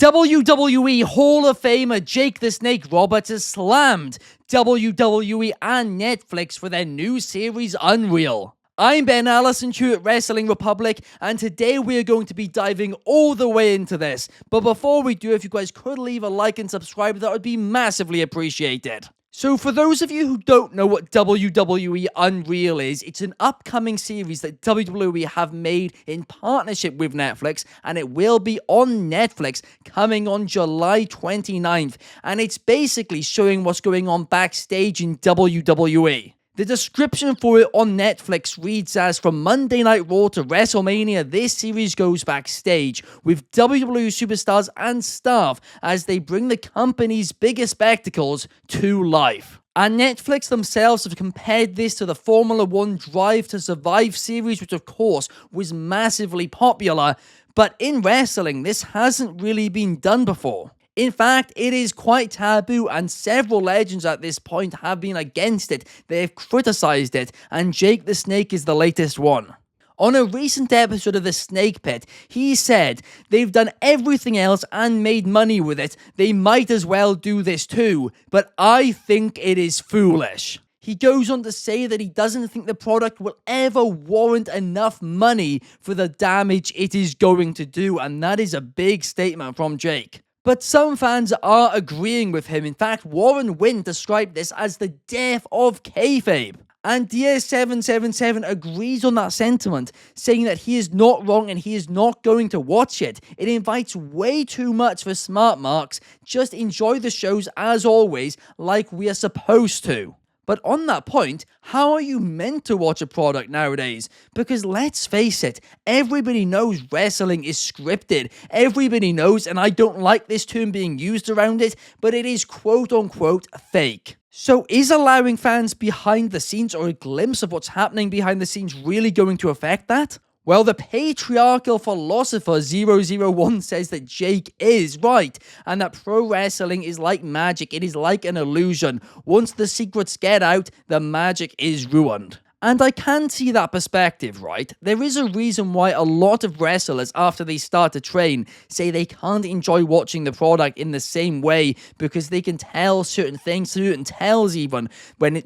WWE Hall of Famer Jake the Snake Roberts has slammed WWE and Netflix for their new series Unreal. I'm Ben Allison here at Wrestling Republic, and today we are going to be diving all the way into this. But before we do, if you guys could leave a like and subscribe, that would be massively appreciated. So for those of you who don't know what WWE Unreal is, it's an upcoming series that WWE have made in partnership with Netflix, and it will be on Netflix coming on July 29th, and it's basically showing what's going on backstage in WWE. The description for it on Netflix reads as, from Monday Night Raw to WrestleMania, this series goes backstage with WWE superstars and staff as they bring the company's biggest spectacles to life. And Netflix themselves have compared this to the Formula 1 Drive to Survive series, which of course was massively popular, but in wrestling this hasn't really been done before. In fact, it is quite taboo, and several legends at this point have been against it. They've criticized it, and Jake the Snake is the latest one. On a recent episode of The Snake Pit, he said, "They've done everything else and made money with it. They might as well do this too, but I think it is foolish." He goes on to say that he doesn't think the product will ever warrant enough money for the damage it is going to do, and that is a big statement from Jake. But some fans are agreeing with him. In fact, Warren Wynn described this as the death of kayfabe. And Dear777 agrees on that sentiment, saying that he is not wrong and he is not going to watch it. It invites way too much for smart marks. Just enjoy the shows as always, like we are supposed to. But on that point, how are you meant to watch a product nowadays? Because let's face it, everybody knows wrestling is scripted. Everybody knows, and I don't like this term being used around it, but it is quote-unquote fake. So is allowing fans behind the scenes or a glimpse of what's happening behind the scenes really going to affect that? Well, the patriarchal philosopher 001 says that Jake is right, and that pro wrestling is like magic. It is like an illusion. Once the secrets get out, the magic is ruined. And I can see that perspective, right? There is a reason why a lot of wrestlers, after they start to train, say they can't enjoy watching the product in the same way because they can tell certain things, certain tells even,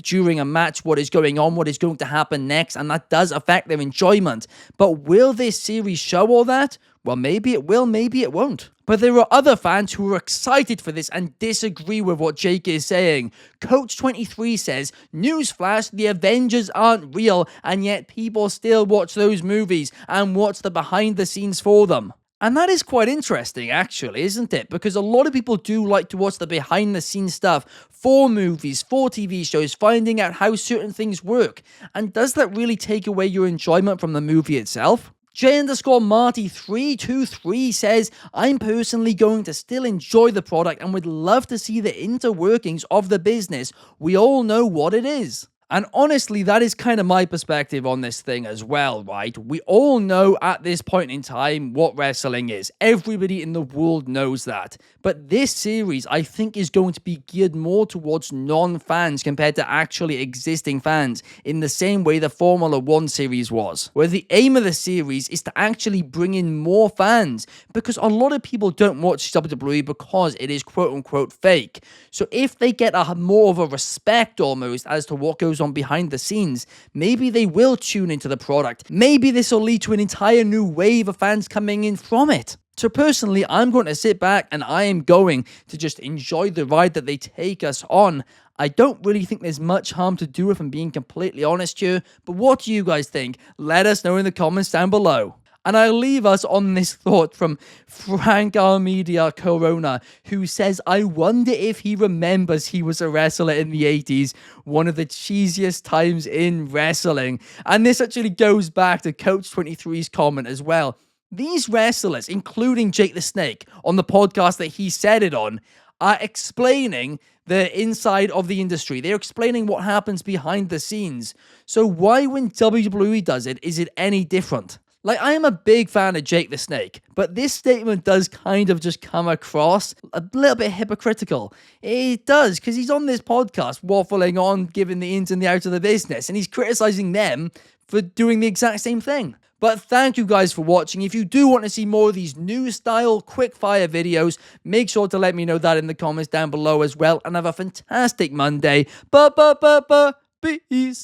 during a match, what is going on, what is going to happen next, and that does affect their enjoyment. But will this series show all that? Well, maybe it will, maybe it won't. But there are other fans who are excited for this and disagree with what Jake is saying. Coach23 says, "Newsflash, the Avengers aren't real, and yet people still watch those movies and watch the behind the scenes for them." And that is quite interesting, actually, isn't it? Because a lot of people do like to watch the behind the scenes stuff for movies, for TV shows, finding out how certain things work. And does that really take away your enjoyment from the movie itself? J_Marty323 says, "I'm personally going to still enjoy the product and would love to see the interworkings of the business. We all know what it is." And honestly, that is kind of my perspective on this thing as well, right? We all know at this point in time what wrestling is. Everybody in the world knows that. But this series, I think, is going to be geared more towards non-fans compared to actually existing fans, in the same way the Formula 1 series was, where the aim of the series is to actually bring in more fans, because a lot of people don't watch WWE because it is quote-unquote fake. So if they get more of a respect almost as to what goes on behind the scenes, maybe they will tune into the product. Maybe this will lead to an entire new wave of fans coming in from it. So personally, I'm going to sit back and I am going to just enjoy the ride that they take us on. I don't really think there's much harm to do if I'm being completely honest here, but what do you guys think? Let us know in the comments down below. And I'll leave us on this thought from Frank Armedia Corona, who says, "I wonder if he remembers he was a wrestler in the 80s, one of the cheesiest times in wrestling." And this actually goes back to Coach23's comment as well. These wrestlers, including Jake the Snake, on the podcast that he said it on, are explaining the inside of the industry. They're explaining what happens behind the scenes. So why, when WWE does it, is it any different? Like, I am a big fan of Jake the Snake, but this statement does kind of just come across a little bit hypocritical. It does, because he's on this podcast waffling on, giving the ins and the outs of the business, and he's criticizing them for doing the exact same thing. But thank you guys for watching. If you do want to see more of these new style quick-fire videos, make sure to let me know that in the comments down below as well. And have a fantastic Monday. Peace.